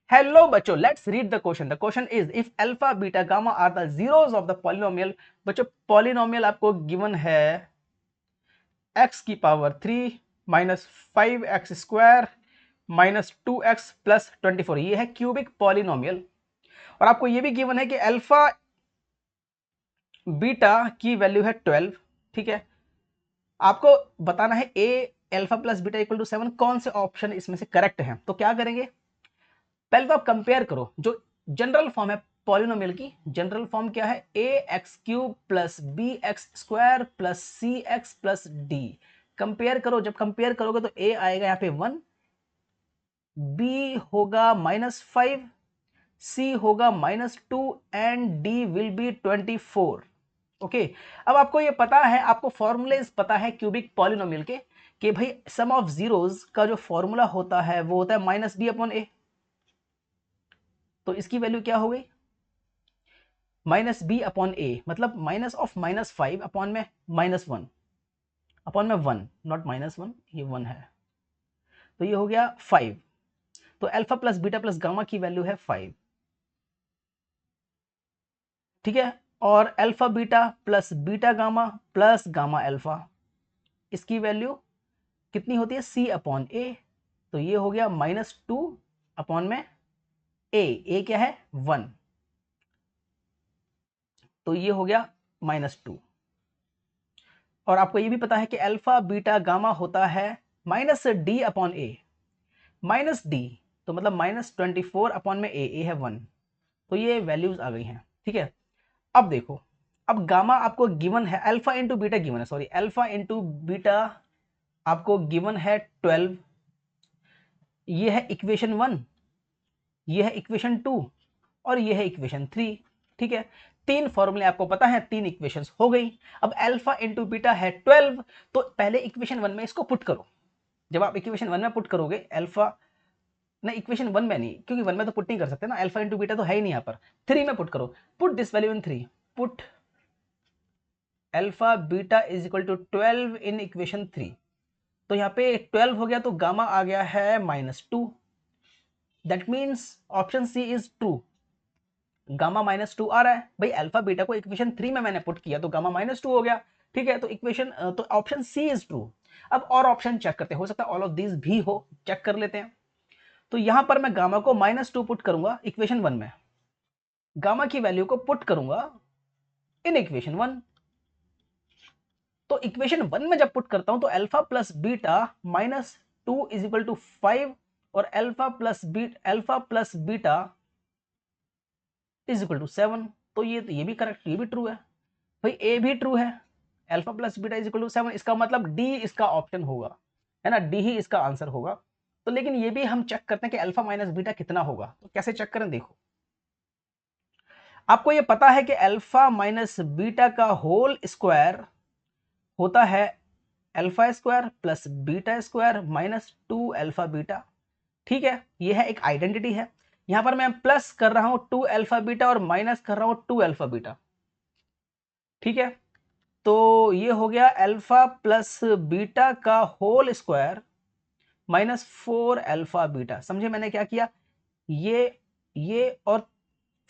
Hello बच्चों, let's read the question. The question is if alpha beta gamma are the zeros of the polynomial. बच्चों polynomial आपको given है x की power 3 minus 5x² minus 2x plus 24। ये है cubic polynomial. और आपको ये भी गिवन है कि अल्फा बीटा की वैल्यू है 12। ठीक है, आपको बताना है a alpha plus beta equal to 7 कौन से ऑप्शन इसमें से करेक्ट है। तो क्या करेंगे, पहले तो आप कंपेयर करो। जो जनरल फॉर्म है पॉलिनोमियल की, जनरल फॉर्म क्या है, a x cube plus b x square plus c x plus d. Compare करो, जब कंपेयर करोगे तो ए आएगा यहाँ पे 1, बी होगा -5, सी होगा -2 and D will be 24। Okay, अब आपको ये पता है, आपको फॉर्मूलेज पता है क्यूबिक पॉलिनोमियल के, कि भाई सम ऑफ जीरोस का जो फॉर्मूला होता है वो होता है -b/a। तो इसकी वैल्यू क्या हो गई, -b/a, मतलब -5 अपॉन में -1 अपॉन में 1, नॉट -1, ये 1 है, तो ये हो गया 5। तो alpha plus beta plus gamma की वैल्यू है 5। ठीक है, और alpha beta plus beta gamma plus gamma alpha, इसकी वैल्यू कितनी होती है, c/a। तो ये हो गया -2 अपॉन में a क्या है 1, तो ये हो गया -2। और आपको ये भी पता है कि अल्फा बीटा गामा होता है -d/a, -d, तो मतलब -24 अपॉन में a है 1। तो ये वैल्यूज आ गई हैं। ठीक है, अब देखो, अब गामा आपको गिवन है, अल्फा इंटू बीटा गिवन है, सॉरी अल्फा इंटू बीटा आपको गिवन है 12। ये है इक्वेशन 1, ये है इक्वेशन 2 और ये है इक्वेशन 3। ठीक है, तीन फॉर्मूले आपको पता है, तीन इक्वेशंस हो गई। अब अल्फा इंटू बीटा है 12, तो पहले इक्वेशन 1 में इसको पुट करो। जब आप इक्वेशन 1 में पुट करोगे अल्फा, नहीं इक्वेशन 1 में नहीं, क्योंकि 1 में तो पुट नहीं कर सकते ना, अल्फा इंटू बीटा तो है ही नहीं यहाँ पर। 3 में पुट करो, put this value in 3, put alpha beta is equal to 12 in equation 3। तो यहाँ पे 12 हो गया, तो गामा आ गया है -2। That means option C is true, gamma -2 आ रहा है। भाई अल्फा बीटा को इक्वेशन 3 में मैंने पुट किया तो गामा -2 हो गया। ठीक है, तो इक्वेशन, तो ऑप्शन सी इज ट्रू। अब और ऑप्शन चेक करते हैं, हो सकता है ऑल ऑफ दीज भी हो, चेक कर लेते हैं। तो यहां पर मैं गामा को -2 पुट करूंगा इक्वेशन 1 में, गामा की वैल्यू को पुट करूंगा इन इक्वेशन 1। तो इक्वेशन 1 में जब पुट करता हूं तो alpha plus beta -2 is equal to 5 और alpha plus beta is equal to 7। तो ये भी करेक्ट, ये भी ट्रू है। भाई ए भी ट्रू है, alpha plus beta is equal to 7, इसका मतलब डी इसका ऑप्शन होगा, है ना, डी ही इसका आंसर होगा। तो लेकिन ये भी हम चेक करते हैं कि अल्फा माइनस बीटा कितना होगा। तो कैसे चेक करें, देखो आपको ये पता है कि अल्फा माइनस बीटा का होल स्क्वायर होता है alpha square plus beta square -2 alpha beta. ठीक है, ये है एक आइडेंटिटी है। यहां पर मैं प्लस कर रहा हूं 2 अल्फा बीटा और माइनस कर रहा हूं 2 अल्फा बीटा। ठीक है, तो ये हो गया अल्फा प्लस बीटा का होल स्क्वायर -4 अल्फा बीटा। समझे मैंने क्या किया, ये और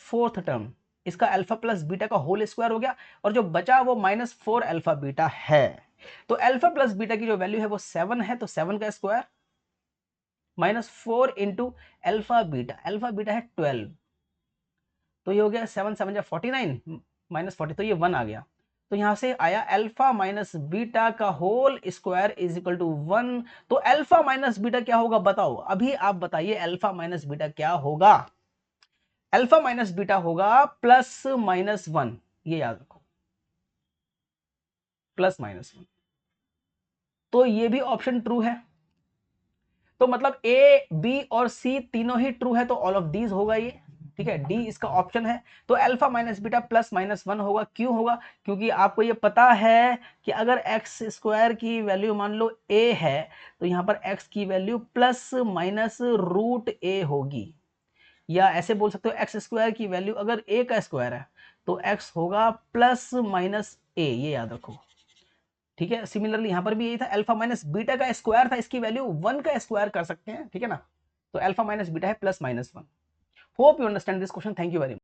फोर्थ टर्म इसका अल्फा प्लस बीटा का होल स्क्वायर हो गया, और जो बचा वो -4 अल्फा बीटा है। तो अल्फा प्लस बीटा की जो वैल्यू है वो 7 है, तो 7 का स्क्वायर -4 इंटू अल्फा बीटा है 12। तो ये हो गया 7 7 जा 49 -40, तो ये 1 आ गया। तो यहां से आया अल्फा माइनस बीटा का whole square is equal to 1। तो अल्फा माइनस बीटा क्या होगा बताओ, अभी आप बताइए अल्फा माइनस बीटा क्या होगा। अल्फा माइनस बीटा होगा +-1, ये याद रखो, +-1। तो ये भी ऑप्शन ट्रू है, तो मतलब ए बी और सी तीनों ही ट्रू है, तो ऑल ऑफ दीज होगा ये। ठीक है, डी इसका ऑप्शन है। तो अल्फा माइनस बीटा +-1 होगा। क्यों होगा, क्योंकि आपको ये पता है कि अगर एक्स स्क्वायर की वैल्यू मान लो ए है, तो यहां पर एक्स की वैल्यू ±√a होगी। या ऐसे बोल सकते हो एक्स स्क्वायर की वैल्यू अगर ए का स्क्वायर है तो एक्स होगा +-a, ये याद रखो। ठीक है, सिमिलरली यहां पर भी यही था, अल्फा माइनस बीटा का स्क्वायर था, इसकी वैल्यू 1 का स्क्वायर कर सकते हैं। ठीक है ना, तो अल्फा माइनस बीटा है +-1। Hope you understand this question. Thank you very much.